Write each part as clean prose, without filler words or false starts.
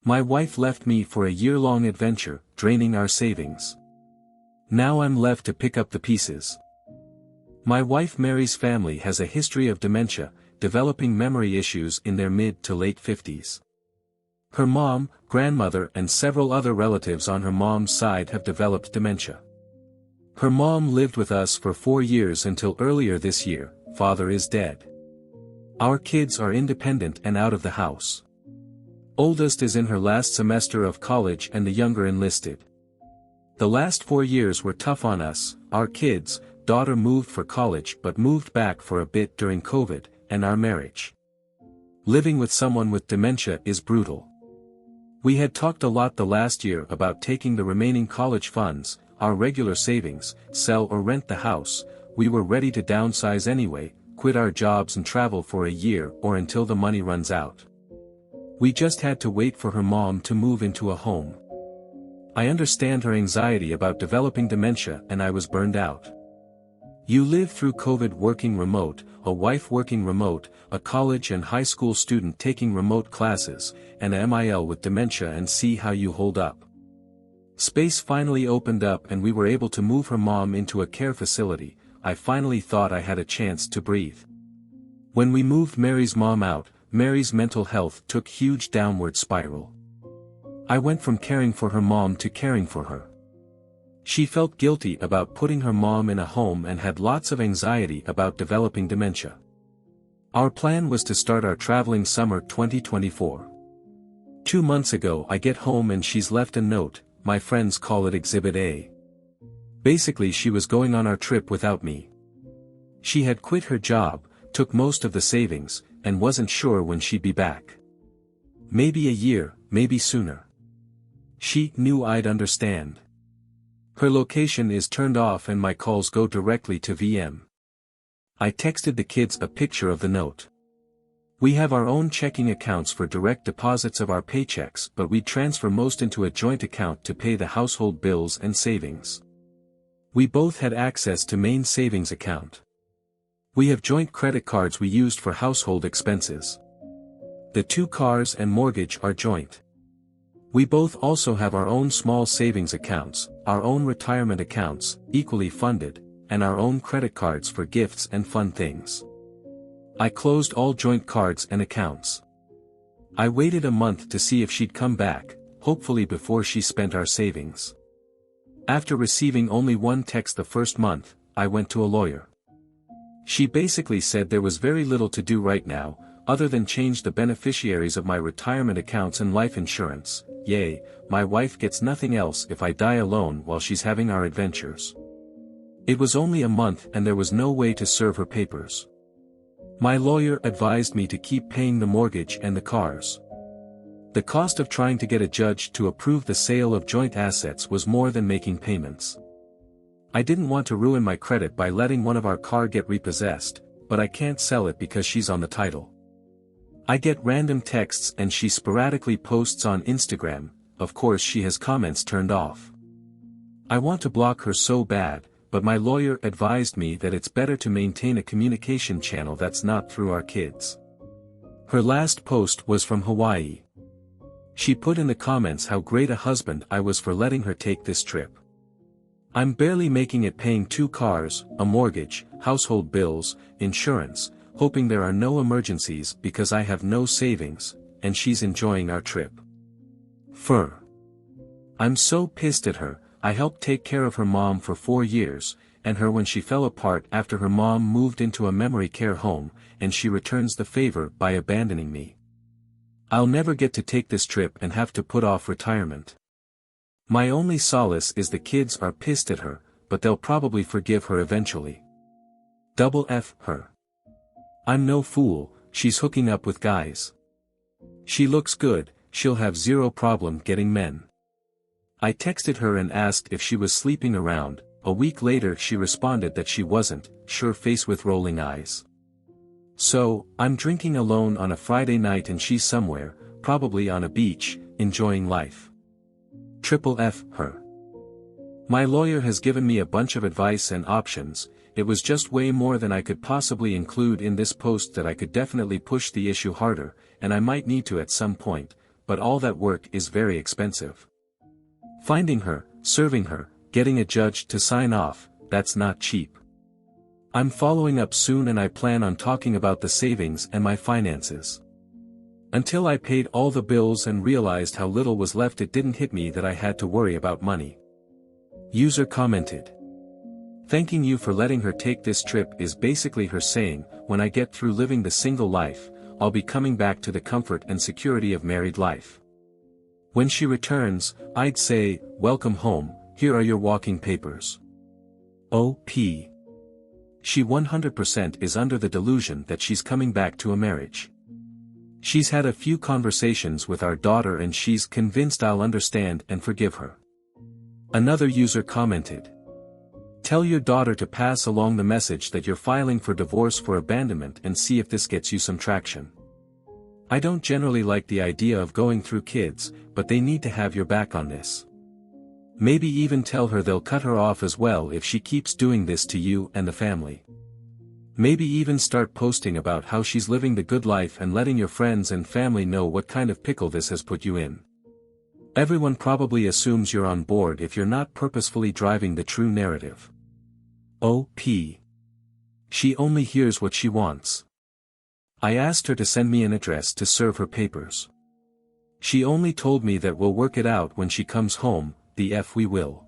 My wife left me for a year-long adventure, draining our savings. Now I'm left to pick up the pieces. My wife Mary's family has a history of dementia, developing memory issues in their mid to late 50s. Her mom, grandmother and several other relatives on her mom's side have developed dementia. Her mom lived with us for 4 years until earlier this year. Father is dead. Our kids are independent and out of the house. Oldest is in her last semester of college and the younger enlisted. The last 4 years were tough on us. Our kids, daughter moved for college but moved back for a bit during COVID, and our marriage. Living with someone with dementia is brutal. We had talked a lot the last year about taking the remaining college funds, our regular savings, sell or rent the house. We were ready to downsize anyway, quit our jobs and travel for a year or until the money runs out. We just had to wait for her mom to move into a home. I understand her anxiety about developing dementia and I was burned out. You live through COVID working remote, a wife working remote, a college and high school student taking remote classes, and a MIL with dementia and see how you hold up. Space finally opened up and we were able to move her mom into a care facility. I finally thought I had a chance to breathe. When we moved Mary's mom out, Mary's mental health took huge downward spiral. I went from caring for her mom to caring for her. She felt guilty about putting her mom in a home and had lots of anxiety about developing dementia. Our plan was to start our traveling summer 2024. 2 months ago I get home and she's left a note, my friends call it Exhibit A. Basically she was going on our trip without me. She had quit her job, took most of the savings, and wasn't sure when she'd be back. Maybe a year, maybe sooner. She knew I'd understand. Her location is turned off and my calls go directly to VM. I texted the kids a picture of the note. We have our own checking accounts for direct deposits of our paychecks, but we transfer most into a joint account to pay the household bills and savings. We both had access to main savings account. We have joint credit cards we used for household expenses. The 2 cars and mortgage are joint. We both also have our own small savings accounts, our own retirement accounts, equally funded, and our own credit cards for gifts and fun things. I closed all joint cards and accounts. I waited a month to see if she'd come back, hopefully before she spent our savings. After receiving only 1 text the first month, I went to a lawyer. She basically said there was very little to do right now, other than change the beneficiaries of my retirement accounts and life insurance. Yay, my wife gets nothing else if I die alone while she's having our adventures. It was only a month and there was no way to serve her papers. My lawyer advised me to keep paying the mortgage and the cars. The cost of trying to get a judge to approve the sale of joint assets was more than making payments. I didn't want to ruin my credit by letting one of our car get repossessed, but I can't sell it because she's on the title. I get random texts and she sporadically posts on Instagram. Of course she has comments turned off. I want to block her so bad, but my lawyer advised me that it's better to maintain a communication channel that's not through our kids. Her last post was from Hawaii. She put in the comments how great a husband I was for letting her take this trip. I'm barely making it paying 2 cars, a mortgage, household bills, insurance, hoping there are no emergencies because I have no savings, and she's enjoying our trip. I'm so pissed at her. I helped take care of her mom for 4 years, and her when she fell apart after her mom moved into a memory care home, and she returns the favor by abandoning me. I'll never get to take this trip and have to put off retirement. My only solace is the kids are pissed at her, but they'll probably forgive her eventually. F her. I'm no fool, she's hooking up with guys. She looks good, she'll have zero problem getting men. I texted her and asked if she was sleeping around. A week later she responded that she wasn't, sure face with rolling eyes. So, I'm drinking alone on a Friday night and she's somewhere, probably on a beach, enjoying life. F her. My lawyer has given me a bunch of advice and options. It was just way more than I could possibly include in this post that I could definitely push the issue harder, and I might need to at some point, but all that work is very expensive. Finding her, serving her, getting a judge to sign off, that's not cheap. I'm following up soon and I plan on talking about the savings and my finances. Until I paid all the bills and realized how little was left, it didn't hit me that I had to worry about money. User commented. Thanking you for letting her take this trip is basically her saying, when I get through living the single life, I'll be coming back to the comfort and security of married life. When she returns, I'd say, welcome home, here are your walking papers. O.P. She 100% is under the delusion that she's coming back to a marriage. She's had a few conversations with our daughter and she's convinced I'll understand and forgive her. Another user commented. Tell your daughter to pass along the message that you're filing for divorce for abandonment and see if this gets you some traction. I don't generally like the idea of going through kids, but they need to have your back on this. Maybe even tell her they'll cut her off as well if she keeps doing this to you and the family. Maybe even start posting about how she's living the good life and letting your friends and family know what kind of pickle this has put you in. Everyone probably assumes you're on board if you're not purposefully driving the true narrative. O.P. She only hears what she wants. I asked her to send me an address to serve her papers. She only told me that we'll work it out when she comes home, the F we will.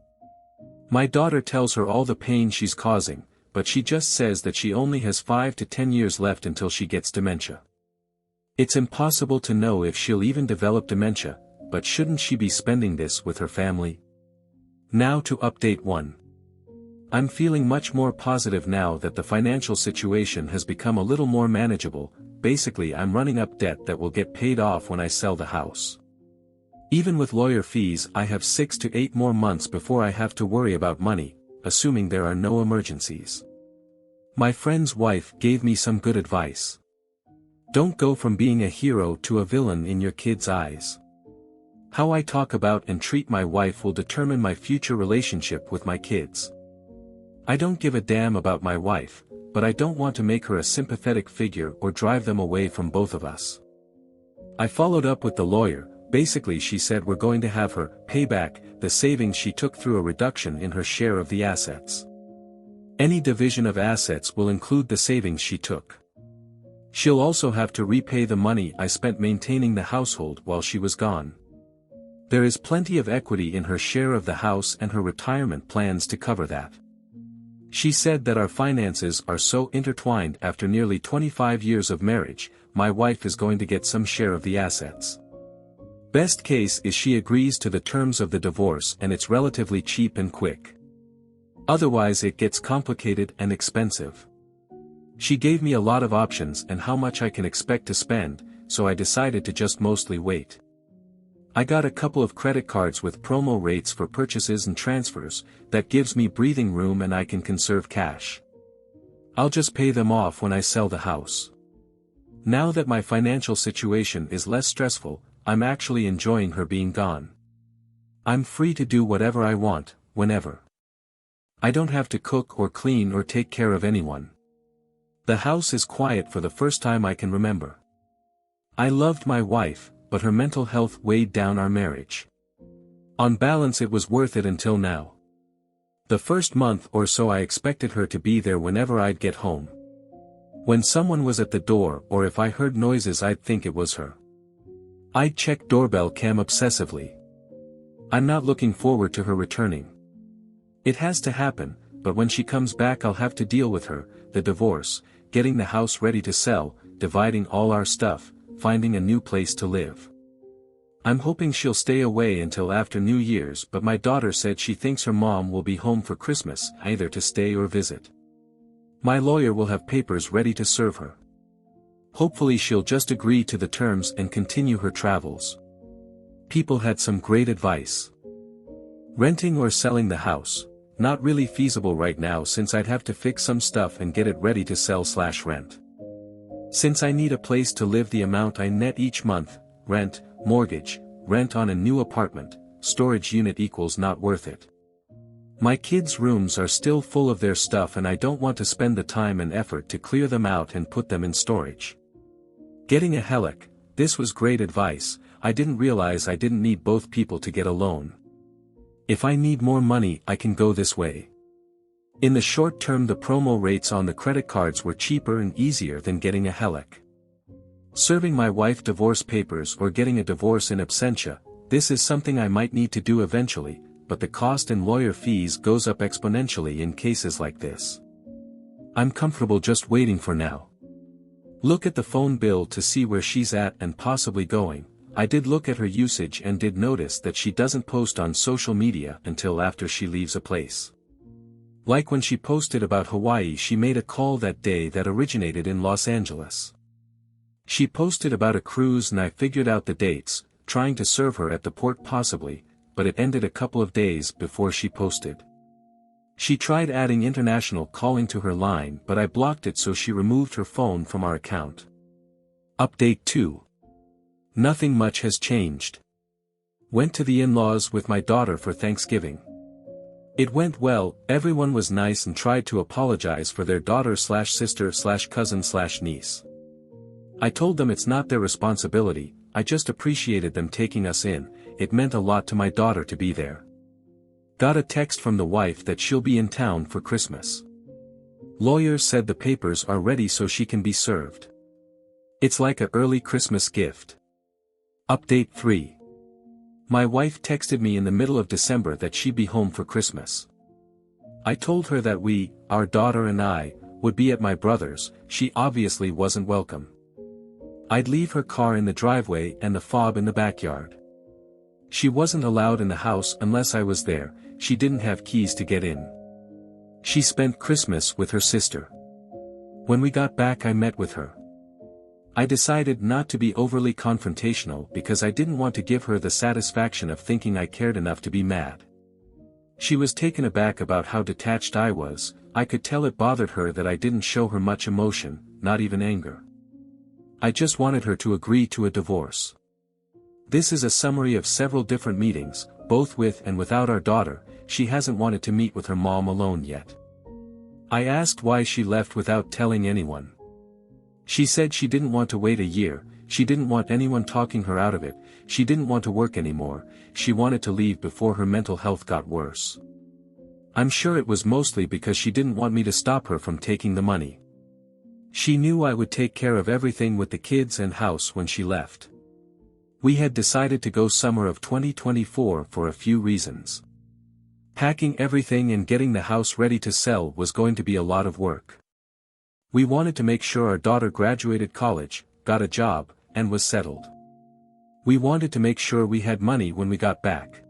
My daughter tells her all the pain she's causing, but she just says that she only has 5 to 10 years left until she gets dementia. It's impossible to know if she'll even develop dementia, but shouldn't she be spending this with her family? Now to update 1. I'm feeling much more positive now that the financial situation has become a little more manageable. Basically, I'm running up debt that will get paid off when I sell the house. Even with lawyer fees, I have 6 to 8 more months before I have to worry about money, assuming there are no emergencies. My friend's wife gave me some good advice. Don't go from being a hero to a villain in your kids' eyes. How I talk about and treat my wife will determine my future relationship with my kids. I don't give a damn about my wife, but I don't want to make her a sympathetic figure or drive them away from both of us. I followed up with the lawyer. Basically, she said we're going to have her pay back the savings she took through a reduction in her share of the assets. Any division of assets will include the savings she took. She'll also have to repay the money I spent maintaining the household while she was gone. There is plenty of equity in her share of the house and her retirement plans to cover that. She said that our finances are so intertwined after nearly 25 years of marriage, my wife is going to get some share of the assets. Best case is she agrees to the terms of the divorce and it's relatively cheap and quick. Otherwise it gets complicated and expensive. She gave me a lot of options and how much I can expect to spend, so I decided to just mostly wait. I got a couple of credit cards with promo rates for purchases and transfers. That gives me breathing room and I can conserve cash. I'll just pay them off when I sell the house. Now that my financial situation is less stressful, I'm actually enjoying her being gone. I'm free to do whatever I want, whenever. I don't have to cook or clean or take care of anyone. The house is quiet for the first time I can remember. I loved my wife, but her mental health weighed down our marriage. On balance it was worth it until now. The first month or so I expected her to be there whenever I'd get home. When someone was at the door or if I heard noises I'd think it was her. I'd check doorbell cam obsessively. I'm not looking forward to her returning. It has to happen, but when she comes back I'll have to deal with her, the divorce, getting the house ready to sell, dividing all our stuff, finding a new place to live. I'm hoping she'll stay away until after New Year's, but my daughter said she thinks her mom will be home for Christmas, either to stay or visit. My lawyer will have papers ready to serve her. Hopefully she'll just agree to the terms and continue her travels. People had some great advice. Renting or selling the house, not really feasible right now since I'd have to fix some stuff and get it ready to sell/rent. Since I need a place to live, the amount I net each month, rent, mortgage, rent on a new apartment, storage unit equals not worth it. My kids' rooms are still full of their stuff and I don't want to spend the time and effort to clear them out and put them in storage. Getting a HELOC, this was great advice. I didn't realize I didn't need both people to get a loan. If I need more money, I can go this way. In the short term, the promo rates on the credit cards were cheaper and easier than getting a HELOC. Serving my wife divorce papers or getting a divorce in absentia, this is something I might need to do eventually, but the cost and lawyer fees goes up exponentially in cases like this. I'm comfortable just waiting for now. Look at the phone bill to see where she's at and possibly going. I did look at her usage and did notice that she doesn't post on social media until after she leaves a place. Like when she posted about Hawaii, she made a call that day that originated in Los Angeles. She posted about a cruise and I figured out the dates, trying to serve her at the port possibly, but it ended a couple of days before she posted. She tried adding international calling to her line, but I blocked it, so she removed her phone from our account. Update 2. Nothing much has changed. Went to the in-laws with my daughter for Thanksgiving. It went well, everyone was nice and tried to apologize for their daughter/sister/cousin/niece. I told them it's not their responsibility, I just appreciated them taking us in, it meant a lot to my daughter to be there. Got a text from the wife that she'll be in town for Christmas. Lawyers said the papers are ready so she can be served. It's like an early Christmas gift. Update 3. My wife texted me in the middle of December that she'd be home for Christmas. I told her that we, our daughter and I, would be at my brother's. She obviously wasn't welcome. I'd leave her car in the driveway and the fob in the backyard. She wasn't allowed in the house unless I was there, she didn't have keys to get in. She spent Christmas with her sister. When we got back, I met with her. I decided not to be overly confrontational because I didn't want to give her the satisfaction of thinking I cared enough to be mad. She was taken aback about how detached I was. I could tell it bothered her that I didn't show her much emotion, not even anger. I just wanted her to agree to a divorce. This is a summary of several different meetings, both with and without our daughter. She hasn't wanted to meet with her mom alone yet. I asked why she left without telling anyone. She said she didn't want to wait a year, she didn't want anyone talking her out of it, she didn't want to work anymore, she wanted to leave before her mental health got worse. I'm sure it was mostly because she didn't want me to stop her from taking the money. She knew I would take care of everything with the kids and house when she left. We had decided to go summer of 2024 for a few reasons. Packing everything and getting the house ready to sell was going to be a lot of work. We wanted to make sure our daughter graduated college, got a job, and was settled. We wanted to make sure we had money when we got back.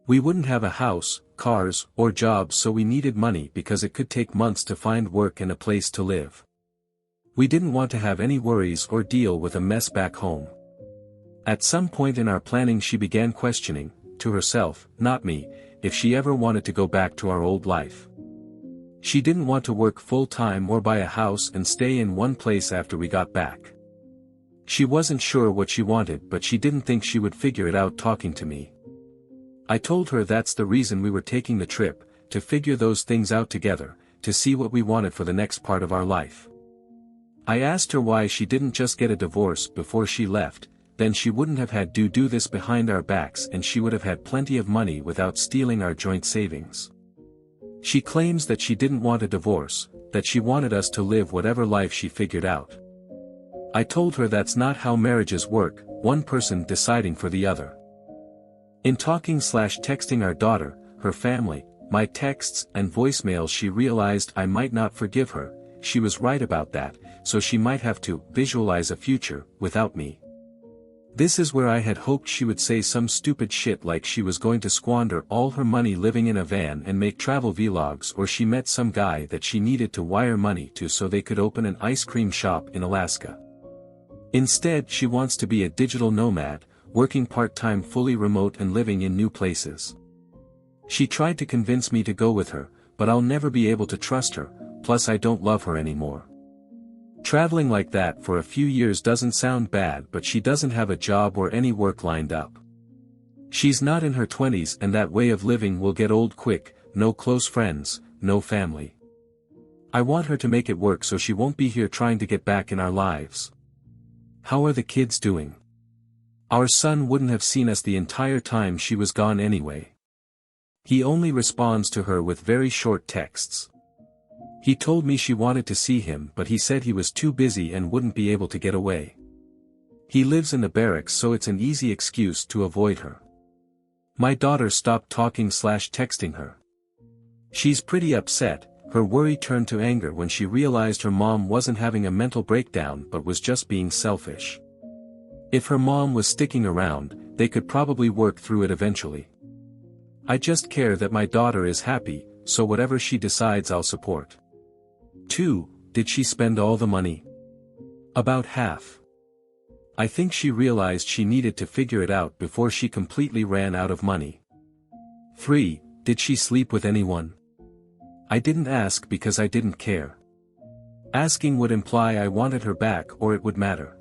We wouldn't have a house, cars, or jobs, so we needed money because it could take months to find work and a place to live. We didn't want to have any worries or deal with a mess back home. At some point in our planning, she began questioning, to herself, not me, if she ever wanted to go back to our old life. She didn't want to work full-time or buy a house and stay in one place after we got back. She wasn't sure what she wanted, but she didn't think she would figure it out talking to me. I told her that's the reason we were taking the trip, to figure those things out together, to see what we wanted for the next part of our life. I asked her why she didn't just get a divorce before she left, then she wouldn't have had to do this behind our backs and she would have had plenty of money without stealing our joint savings. She claims that she didn't want a divorce, that she wanted us to live whatever life she figured out. I told her that's not how marriages work, one person deciding for the other. In talking/texting our daughter, her family, my texts and voicemails, she realized I might not forgive her. She was right about that, so she might have to visualize a future without me. This is where I had hoped she would say some stupid shit like she was going to squander all her money living in a van and make travel vlogs, or she met some guy that she needed to wire money to so they could open an ice cream shop in Alaska. Instead, she wants to be a digital nomad, working part-time, fully remote, and living in new places. She tried to convince me to go with her, but I'll never be able to trust her, plus I don't love her anymore. Traveling like that for a few years doesn't sound bad, but she doesn't have a job or any work lined up. She's not in her 20s and that way of living will get old quick, no close friends, no family. I want her to make it work so she won't be here trying to get back in our lives. How are the kids doing? Our son wouldn't have seen us the entire time she was gone anyway. He only responds to her with very short texts. He told me she wanted to see him, but he said he was too busy and wouldn't be able to get away. He lives in the barracks, so it's an easy excuse to avoid her. My daughter stopped talking/texting her. She's pretty upset. Her worry turned to anger when she realized her mom wasn't having a mental breakdown but was just being selfish. If her mom was sticking around, they could probably work through it eventually. I just care that my daughter is happy, so whatever she decides I'll support. 2. Did she spend all the money? About half. I think she realized she needed to figure it out before she completely ran out of money. 3. Did she sleep with anyone? I didn't ask because I didn't care. Asking would imply I wanted her back or it would matter.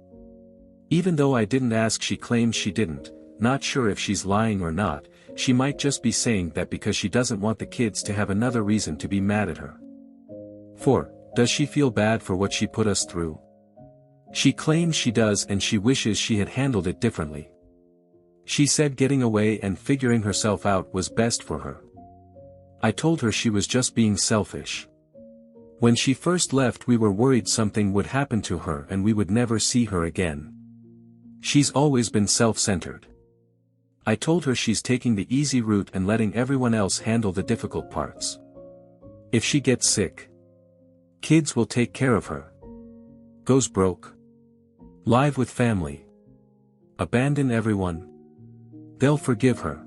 Even though I didn't ask, she claims she didn't. Not sure if she's lying or not. She might just be saying that because she doesn't want the kids to have another reason to be mad at her. 4. Does she feel bad for what she put us through? She claims she does and she wishes she had handled it differently. She said getting away and figuring herself out was best for her. I told her she was just being selfish. When she first left, we were worried something would happen to her and we would never see her again. She's always been self-centered. I told her she's taking the easy route and letting everyone else handle the difficult parts. If she gets sick, kids will take care of her. Goes broke. Live with family. Abandon everyone. They'll forgive her.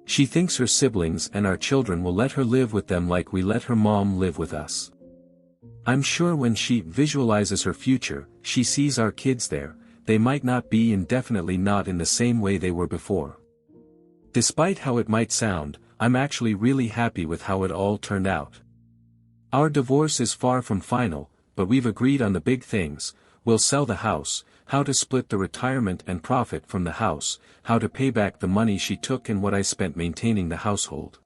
She thinks her siblings and our children will let her live with them like we let her mom live with us. I'm sure when she visualizes her future, she sees our kids there. They might not be indefinitely not in the same way they were before. Despite how it might sound, I'm actually really happy with how it all turned out. Our divorce is far from final, but we've agreed on the big things. We'll sell the house, how to split the retirement and profit from the house, how to pay back the money she took and what I spent maintaining the household.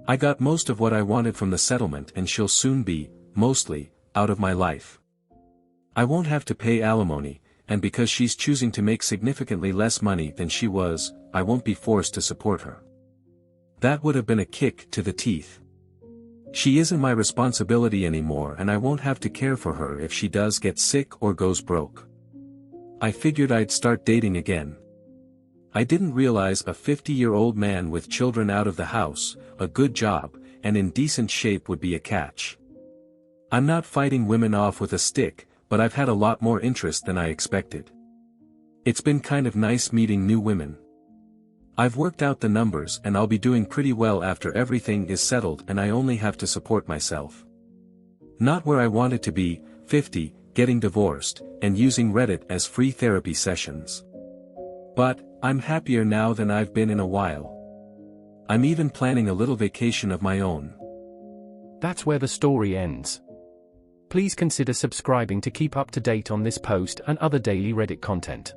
I got most of what I wanted from the settlement and she'll soon be, mostly, out of my life. I won't have to pay alimony, and because she's choosing to make significantly less money than she was, I won't be forced to support her. That would have been a kick to the teeth. She isn't my responsibility anymore and I won't have to care for her if she does get sick or goes broke. I figured I'd start dating again. I didn't realize a 50-year-old man with children out of the house, a good job, and in decent shape would be a catch. I'm not fighting women off with a stick, but I've had a lot more interest than I expected. It's been kind of nice meeting new women. I've worked out the numbers and I'll be doing pretty well after everything is settled and I only have to support myself. Not where I wanted to be, 50, getting divorced, and using Reddit as free therapy sessions. But, I'm happier now than I've been in a while. I'm even planning a little vacation of my own. That's where the story ends. Please consider subscribing to keep up to date on this post and other daily Reddit content.